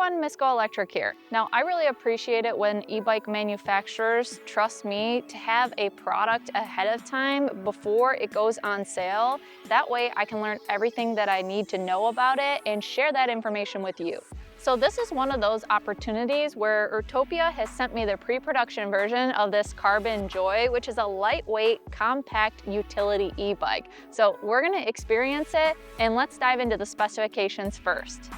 everyone, Miss GoElectric here. Now, I really appreciate it when e-bike manufacturers trust me to have a product ahead of time before it goes on sale. That way I can learn everything that I need to know about it and share that information with you. So this is one of those opportunities where Urtopia has sent me the pre-production version of this Carbon Joy, which is a lightweight, compact utility e-bike. So we're gonna experience it, and let's dive into the specifications first.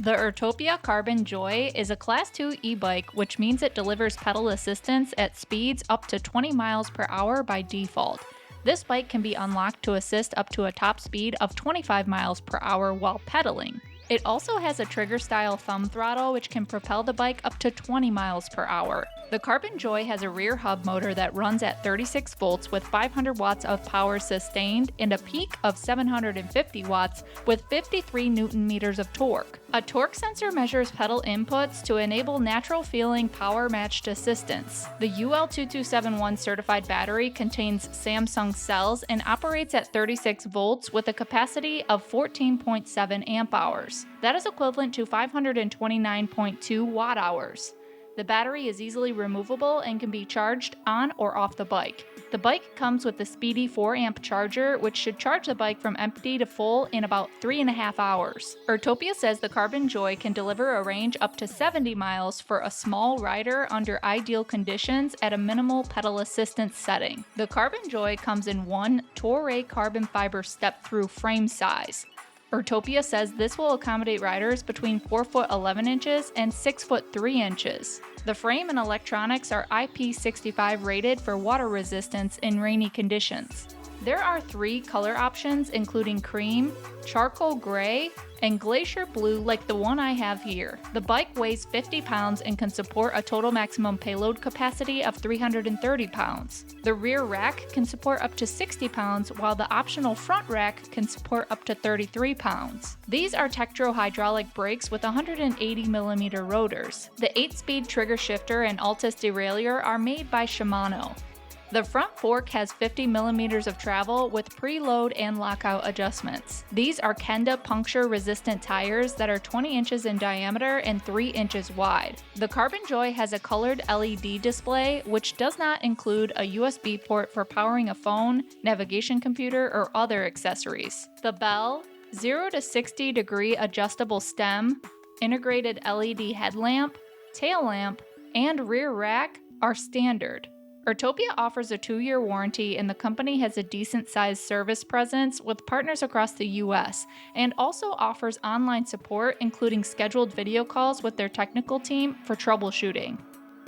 The Urtopia Carbon Joy is a Class 2 e-bike, which means it delivers pedal assistance at speeds up to 20 miles per hour by default. This bike can be unlocked to assist up to a top speed of 25 miles per hour while pedaling. It also has a trigger-style thumb throttle, which can propel the bike up to 20 miles per hour. The Carbon Joy has a rear hub motor that runs at 36 volts with 500 watts of power sustained and a peak of 750 watts with 53 newton meters of torque. A torque sensor measures pedal inputs to enable natural-feeling power-matched assistance. The UL2271 certified battery contains Samsung cells and operates at 36 volts with a capacity of 14.7 amp hours. That is equivalent to 529.2 watt hours. The battery is easily removable and can be charged on or off the bike. The bike comes with the speedy 4 amp charger, which should charge the bike from empty to full in about 3.5 hours. Urtopia says the Carbon Joy can deliver a range up to 70 miles for a small rider under ideal conditions at a minimal pedal assistance setting. The Carbon Joy comes in one Toray carbon fiber step-through frame size. Urtopia says this will accommodate riders between 4 foot 11 inches and 6 foot 3 inches. The frame and electronics are IP65 rated for water resistance in rainy conditions. There are 3 color options, including cream, charcoal gray, and glacier blue like the one I have here. The bike weighs 50 pounds and can support a total maximum payload capacity of 330 pounds. The rear rack can support up to 60 pounds, while the optional front rack can support up to 33 pounds. These are Tektro hydraulic brakes with 180mm rotors. The 8-speed trigger shifter and Altus derailleur are made by Shimano. The front fork has 50mm of travel with preload and lockout adjustments. These are Kenda puncture-resistant tires that are 20 inches in diameter and 3 inches wide. The Carbon Joy has a colored LED display, which does not include a USB port for powering a phone, navigation computer, or other accessories. The bell, 0 to 60 degree adjustable stem, integrated LED headlamp, tail lamp, and rear rack are standard. Urtopia offers a 2-year warranty, and the company has a decent-sized service presence with partners across the US, and also offers online support, including scheduled video calls with their technical team for troubleshooting.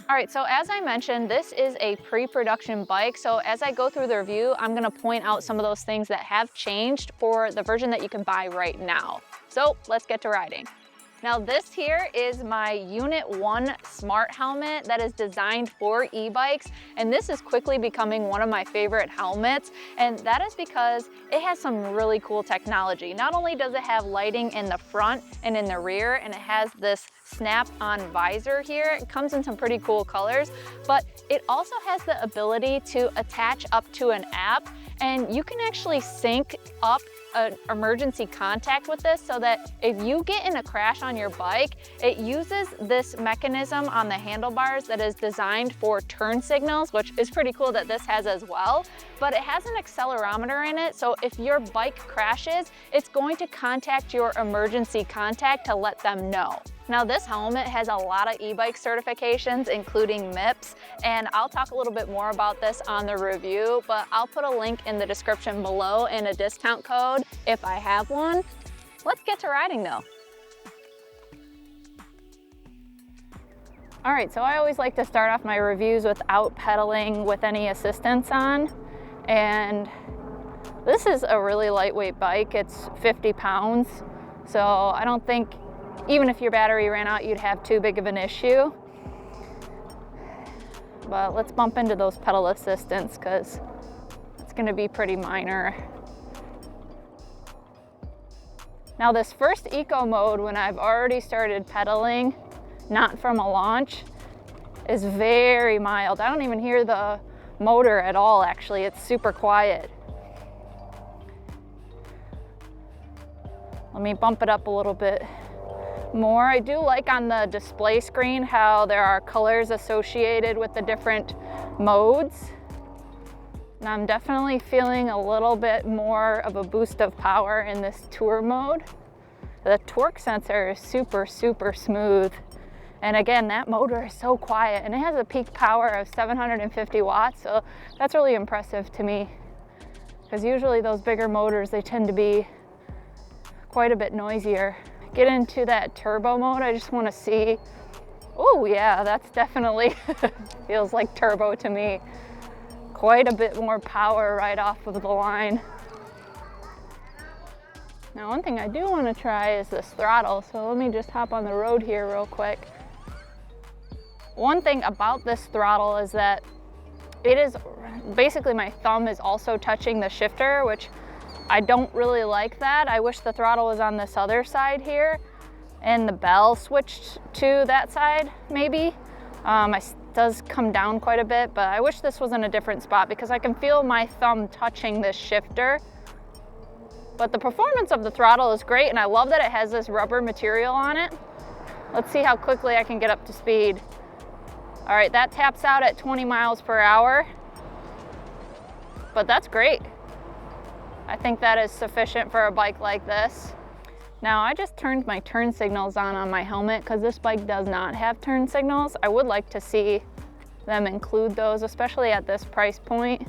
All right, so as I mentioned, this is a pre-production bike. So as I go through the review, I'm gonna point out some of those things that have changed for the version that you can buy right now. So let's get to riding. Now this here is my Unit 1 smart helmet that is designed for e-bikes, and this is quickly becoming one of my favorite helmets, and that is because it has some really cool technology. Not only does it have lighting in the front and in the rear, and it has this snap-on visor here. It comes in some pretty cool colors, but it also has the ability to attach up to an app, and you can actually sync up an emergency contact with this so that if you get in a crash on your bike, it uses this mechanism on the handlebars that is designed for turn signals, which is pretty cool that this has as well, but it has an accelerometer in it, so if your bike crashes, it's going to contact your emergency contact to let them know. Now this helmet has a lot of e-bike certifications, including MIPS, and I'll talk a little bit more about this on the review, but I'll put a link in the description below and a discount code if I have one. Let's get to riding though. All right, so I always like to start off my reviews without pedaling with any assistance on, and this is a really lightweight bike. It's 50 pounds, so I don't think even if your battery ran out, you'd have too big of an issue. But let's bump into those pedal assistants because it's gonna be pretty minor. Now this first eco mode, when I've already started pedaling, not from a launch, is very mild. I don't even hear the motor at all, actually. It's super quiet. Let me bump it up a little bit more. I do like on the display screen how there are colors associated with the different modes. And I'm definitely feeling a little bit more of a boost of power in this tour mode. The torque sensor is super, super smooth. And again, that motor is so quiet, and it has a peak power of 750 watts, so that's really impressive to me. Because usually those bigger motors, they tend to be quite a bit noisier. Get into that turbo mode, I just want to see. Oh yeah, that's definitely feels like turbo to me. Quite a bit more power right off of the line. Now, one thing I do want to try is this throttle, so let me just hop on the road here real quick. One thing about this throttle is that it is basically, my thumb is also touching the shifter, which I don't really like that. I wish the throttle was on this other side here and the bell switched to that side maybe. It does come down quite a bit, but I wish this was in a different spot because I can feel my thumb touching this shifter. But the performance of the throttle is great, and I love that it has this rubber material on it. Let's see how quickly I can get up to speed. All right, that taps out at 20 miles per hour, but that's great. I think that is sufficient for a bike like this. Now, I just turned my turn signals on my helmet because this bike does not have turn signals. I would like to see them include those, especially at this price point.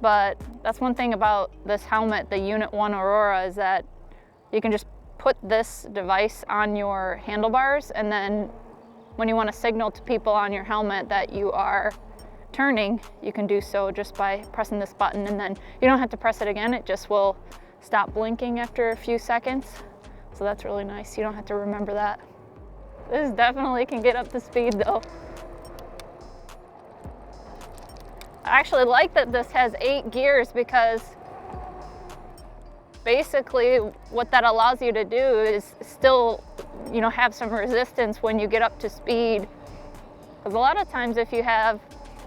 But that's one thing about this helmet, the Unit 1 Aurora, is that you can just put this device on your handlebars, and then when you want to signal to people on your helmet that you are turning, you can do so just by pressing this button, and then you don't have to press it again. It just will stop blinking after a few seconds. So that's really nice. You don't have to remember that. This definitely can get up to speed though. I actually like that this has 8 gears because basically what that allows you to do is still, you know, have some resistance when you get up to speed. Because a lot of times if you have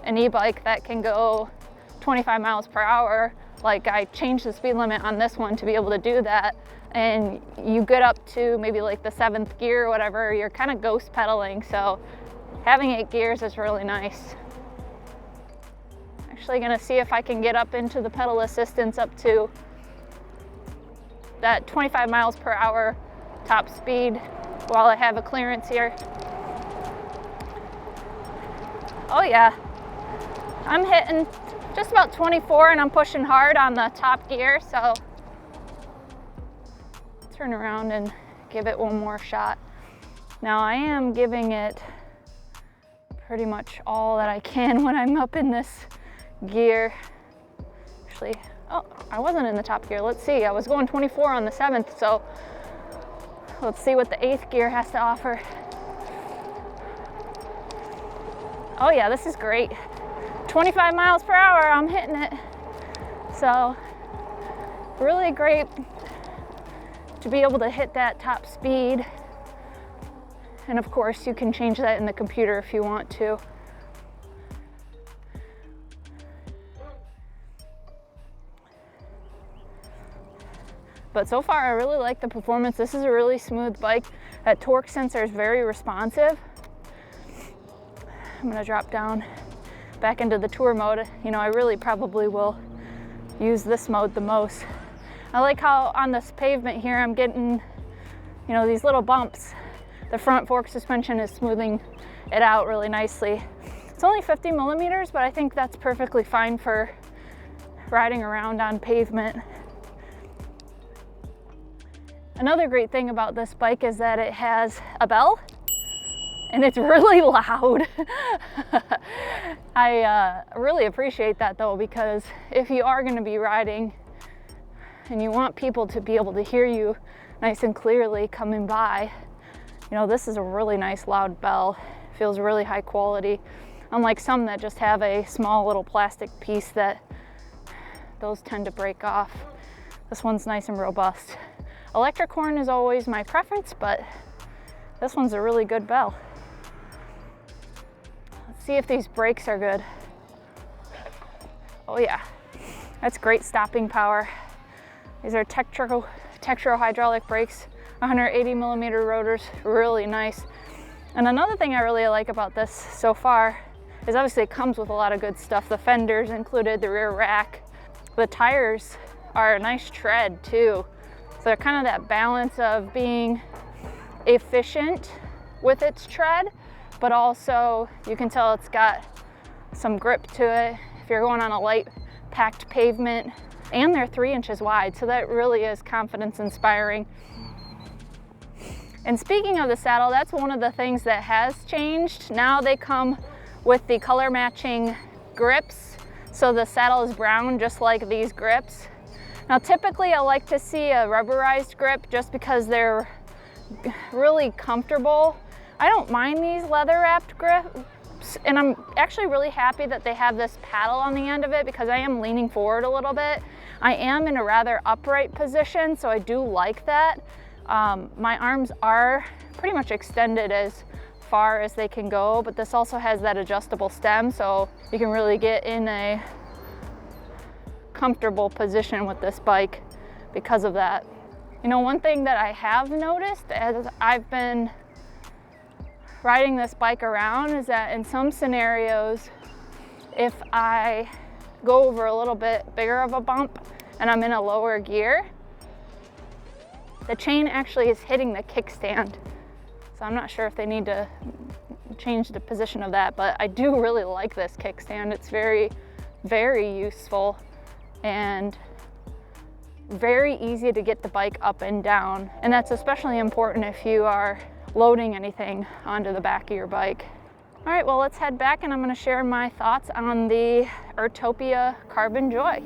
an e-bike that can go 25 miles per hour, like I changed the speed limit on this one to be able to do that, and you get up to maybe like the 7th gear or whatever, you're kind of ghost pedaling. So having 8 gears is really nice. Actually gonna see if I can get up into the pedal assistance up to that 25 miles per hour top speed while I have a clearance here. Oh yeah, I'm hitting just about 24 and I'm pushing hard on the top gear, so turn around and give it one more shot. Now I am giving it pretty much all that I can when I'm up in this gear. Actually, oh, I wasn't in the top gear. Let's see, I was going 24 on the 7th, so let's see what the 8th gear has to offer. Oh yeah, this is great. 25 miles per hour, I'm hitting it. So really great to be able to hit that top speed. And of course, you can change that in the computer if you want to. But so far, I really like the performance. This is a really smooth bike. That torque sensor is very responsive. I'm gonna drop down back into the tour mode. You know, I really probably will use this mode the most. I like how on this pavement here, I'm getting, you know, these little bumps. The front fork suspension is smoothing it out really nicely. It's only 50 millimeters, but I think that's perfectly fine for riding around on pavement. Another great thing about this bike is that it has a bell, and it's really loud. I really appreciate that though, because if you are gonna be riding and you want people to be able to hear you nice and clearly coming by, you know, this is a really nice loud bell. It feels really high quality. Unlike some that just have a small little plastic piece that those tend to break off. This one's nice and robust. Electric horn is always my preference, but this one's a really good bell. Let's see if these brakes are good. Oh yeah, that's great stopping power. These are Tektro hydraulic brakes, 180 millimeter rotors, really nice. And another thing I really like about this so far is obviously it comes with a lot of good stuff. The fenders included, the rear rack. The tires are a nice tread too. So they're kind of that balance of being efficient with its tread, but also you can tell it's got some grip to it if you're going on a light packed pavement. And they're 3 inches wide, so that really is confidence inspiring. And speaking of the saddle, that's one of the things that has changed. Now they come with the color matching grips. So the saddle is brown, just like these grips. Now typically I like to see a rubberized grip just because they're really comfortable. I don't mind these leather wrapped grips, and I'm actually really happy that they have this paddle on the end of it because I am leaning forward a little bit. I am in a rather upright position, so I do like that. My arms are pretty much extended as far as they can go, but this also has that adjustable stem, so you can really get in a comfortable position with this bike because of that. You know, one thing that I have noticed as I've been riding this bike around is that in some scenarios, if I go over a little bit bigger of a bump and I'm in a lower gear, the chain actually is hitting the kickstand. So I'm not sure if they need to change the position of that, but I do really like this kickstand. It's very, very useful and very easy to get the bike up and down. And that's especially important if you are loading anything onto the back of your bike. All right, well, let's head back and I'm gonna share my thoughts on the Urtopia Carbon Joy.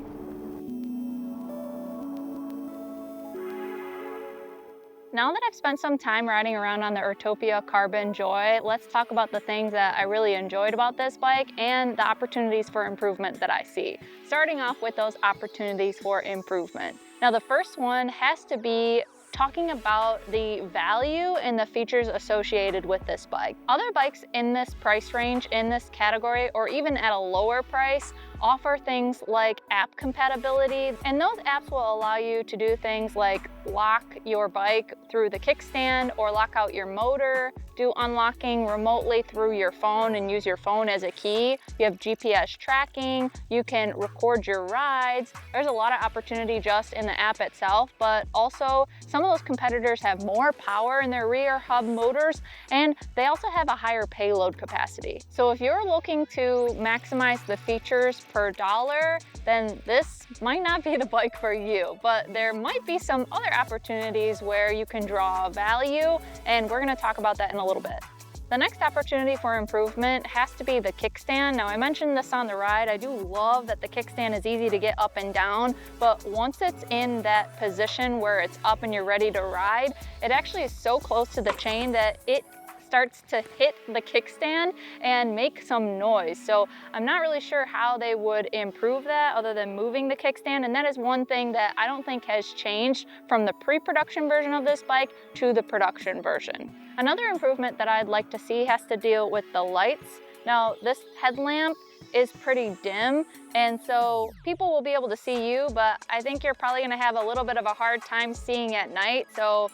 Now that I've spent some time riding around on the Urtopia Carbon Joy, let's talk about the things that I really enjoyed about this bike and the opportunities for improvement that I see. Starting off with those opportunities for improvement. Now the first one has to be talking about the value and the features associated with this bike. Other bikes in this price range, in this category, or even at a lower price, offer things like app compatibility, and those apps will allow you to do things like lock your bike through the kickstand or lock out your motor, do unlocking remotely through your phone and use your phone as a key. You have GPS tracking, you can record your rides. There's a lot of opportunity just in the app itself, but also some of those competitors have more power in their rear hub motors, and they also have a higher payload capacity. So if you're looking to maximize the features per dollar, then this might not be the bike for you, but there might be some other opportunities where you can draw value, and we're gonna talk about that in a little bit. The next opportunity for improvement has to be the kickstand. Now I mentioned this on the ride. I do love that the kickstand is easy to get up and down, but once it's in that position where it's up and you're ready to ride, it actually is so close to the chain that it starts to hit the kickstand and make some noise. So I'm not really sure how they would improve that other than moving the kickstand, and that is one thing that I don't think has changed from the pre-production version of this bike to the production version. Another improvement that I'd like to see has to deal with the lights. Now this headlamp is pretty dim, and so people will be able to see you, but I think you're probably gonna have a little bit of a hard time seeing at night. So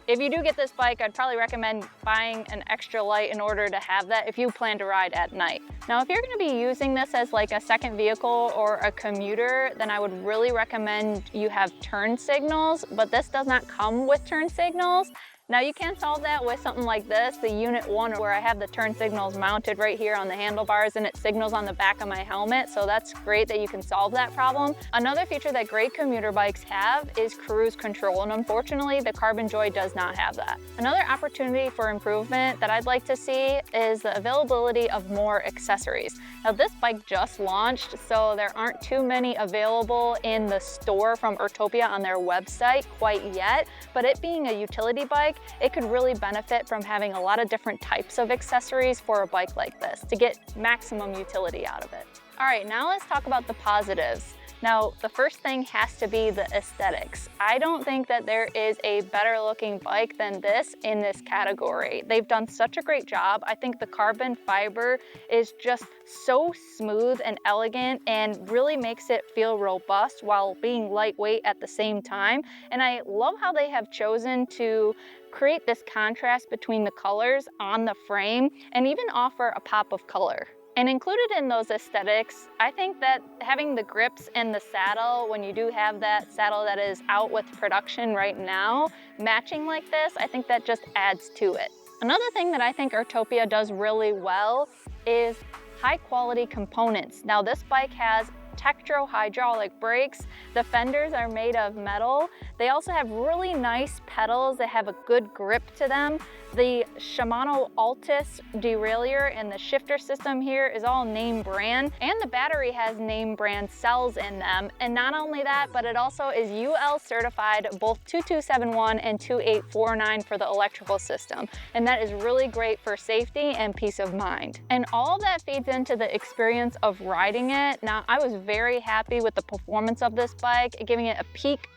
if you do get this bike, I'd probably recommend buying an extra light in order to have that if you plan to ride at night. Now, if you're gonna be using this as like a second vehicle or a commuter, then I would really recommend you have turn signals, but this does not come with turn signals. Now you can solve that with something like this, the Unit 1, where I have the turn signals mounted right here on the handlebars and it signals on the back of my helmet, so that's great that you can solve that problem. Another feature that great commuter bikes have is cruise control, and unfortunately the Carbon Joy does not have that. Another opportunity for improvement that I'd like to see is the availability of more accessories. Now this bike just launched, so there aren't too many available in the store from Urtopia on their website quite yet, but it being a utility bike, it could really benefit from having a lot of different types of accessories for a bike like this to get maximum utility out of it. All right, now let's talk about the positives. Now, the first thing has to be the aesthetics. I don't think that there is a better looking bike than this in this category. They've done such a great job. I think the carbon fiber is just so smooth and elegant and really makes it feel robust while being lightweight at the same time. And I love how they have chosen to create this contrast between the colors on the frame and even offer a pop of color. And included in those aesthetics, I think that having the grips and the saddle, when you do have that saddle that is out with production right now, matching like this, I think that just adds to it. Another thing that I think Urtopia does really well is high quality components. Now this bike has Tektro hydraulic brakes. The fenders are made of metal. They also have really nice pedals that have a good grip to them. The Shimano Altus derailleur and the shifter system here is all name brand, and the battery has name brand cells in them. And not only that, but it also is UL certified, both 2271 and 2849 for the electrical system. And that is really great for safety and peace of mind. And all that feeds into the experience of riding it. Now, I was very happy with the performance of this bike, giving it a peak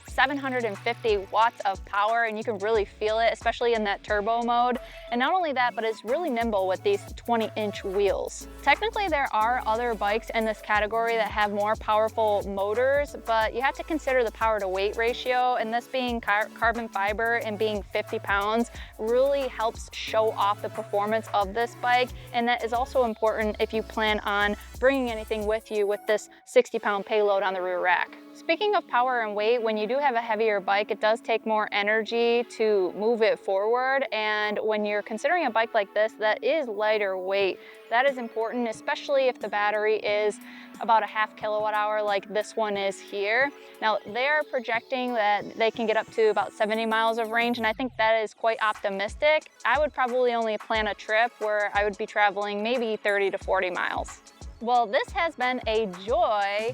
750 watts of power, and you can really feel it, especially in that turbo mode. And not only that, but it's really nimble with these 20-inch wheels. Technically, there are other bikes in this category that have more powerful motors, but you have to consider the power to weight ratio, and this being carbon fiber and being 50 pounds really helps show off the performance of this bike. And that is also important if you plan on bringing anything with you with this 60-pound payload on the rear rack. Speaking of power and weight, when you do have a heavier bike, it does take more energy to move it forward. And when you're considering a bike like this that is lighter weight, that is important, especially if the battery is about a ½ kilowatt-hour like this one is here. Now, they are projecting that they can get up to about 70 miles of range, and I think that is quite optimistic. I would probably only plan a trip where I would be traveling maybe 30 to 40 miles. Well, this has been a joy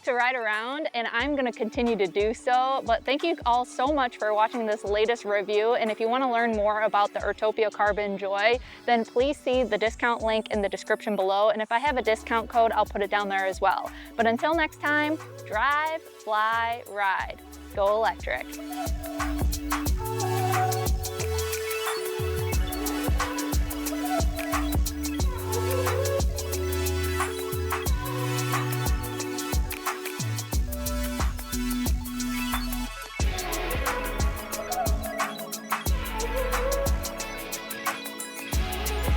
to ride around, and I'm gonna continue to do so. But thank you all so much for watching this latest review. And if you wanna learn more about the Urtopia Carbon Joy, then please see the discount link in the description below. And if I have a discount code, I'll put it down there as well. But until next time, drive, fly, ride. Go electric.